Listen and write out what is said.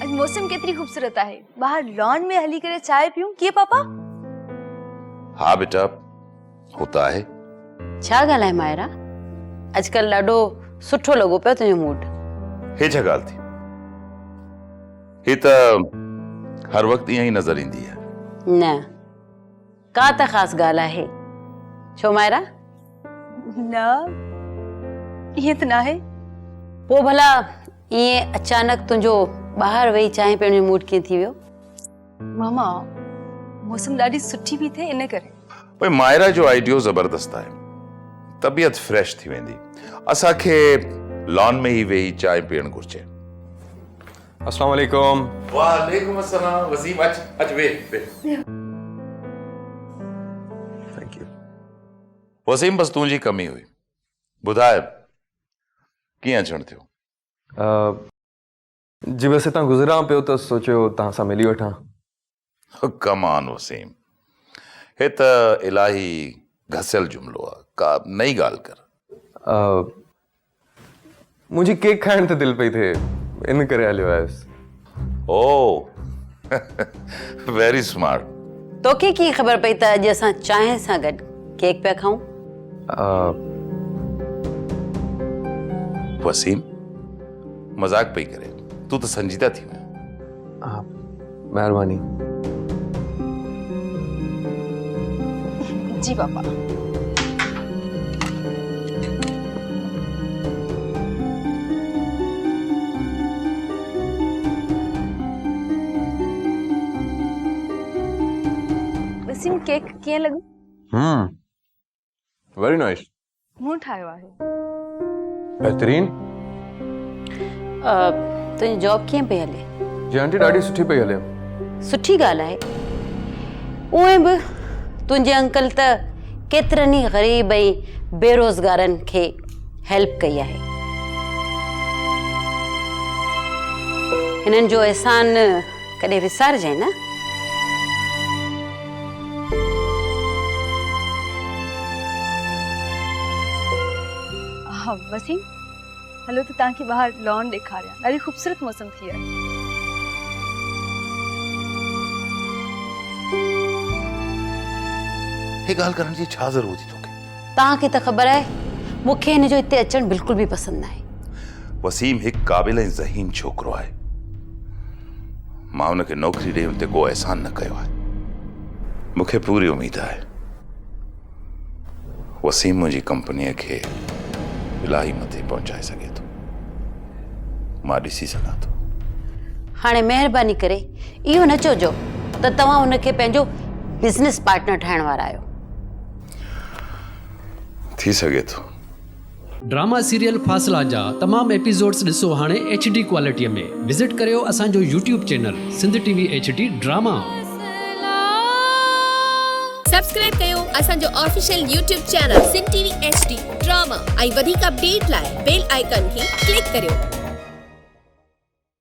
आज मौसम केतरी खूबसूरत है। बाहर लॉन में हली करे चाय पीऊं के पापा? हाँ बेटा, होता है। छा ॻाल्हाए मायरा, अजकल ॾाढो सुठो लॻो पियो तुंहिंजो मूड। हे छा ॻाल्हि थी? हे त हर वक्त ईअं ई नज़र ईंदी है। न का त ख़ासि ॻाल्हि आहे। छो मायरा? न ये तो ना है। पोइ भला ईअं अचानक तुंहिंजो ॿाहिरि वेही चांहि पीअण जो मूड कीअं थी वियो? मामा मौसम ॾाढी सुठी भी थे इन करे। भाई मायरा जो आइडियो जबरदस्त है, तबीयत फ्रेश थी वेंदी। असांखे लॉन में ही वेही चाय पीअण घुर्जे। अस्सलाम वालेकुम। वालेकुम अस्सलाम। वसीम अच वे। Thank you. वसीम बस तुंहिंजी कमी हुई। ॿुधाए कीअं अचण थियो? जी वैसे तव्हां गुज़रां पियो त सोचियो तव्हां सां मिली वठां। कम ऑन वसीम, हे त इलाही घसियल जुमिलो आहे, का नई ॻाल्हि कर। मुंहिंजी केक खाइण त दिलि पई थिए, इन करे हलियो आयुसि। ओ वेरी स्मार्ट। तोखे कीअं ख़बर पई त अॼु असां चांहि सां गॾु केक पिया खाऊं? वसीम मजाक पई करे, तू तो संजीदा थी वञ। महिरबानी। जी पापा। वसीम केक कीअं लॻो? Very nice. मूं ठाहियो आहे। बहितरीन। तुंहिंजी जॉब कीअं पई हले? जी आंटी ॾाढी सुठी पई हले। सुठी ॻाल्हि आहे। उहे बि तुंहिंजे अंकल त केतिरनि ई ग़रीब ऐं बेरोज़गारनि खे हेल्प कई आहे। हिननि जो एहसान कॾहिं विसारजांइ न। हाँ वसीम, हलो तो ताकि बाहर लॉन ॾेखारियां। ॾाढी खूबसूरत मौसम थी आहे। हे ॻाल्हि करण जी छा ज़रूरत थी तोखे? तव्हांखे त ख़बर आहे मूंखे हिन जो हिते अचणु बिल्कुल भी पसंदि न आहे। वसीम हिकु क़ाबिल ऐं ज़हीन छोकिरो आहे। मां हुनखे नौकरी ॾेई हुन ते को एहसान न कयो आहे। मूंखे पूरी उम्मीद आहे वसीम मुंहिंजी कंपनीअ खे इलाही मथे पहुचाए सघे थो। मां ॾिसी सघां थो। हाणे महिरबानी करे इहो न चइजो त तव्हां हुनखे पंहिंजो बिज़नेस पार्टनर ठाहिण वारा आहियो। थी सघे थो। ड्रामा सीरियल फासला जा तमाम एपिसोड्स ॾिसो हाणे HD क्वालिटीअ में। विज़िट करियो असांजो YouTube channel Sindh TV HD drama. Subscribe कयो असांजो official YouTube channel Sindh TV HD drama ऐं वधीक अपडेट लाइ बेल आइकन खे क्लिक करियो।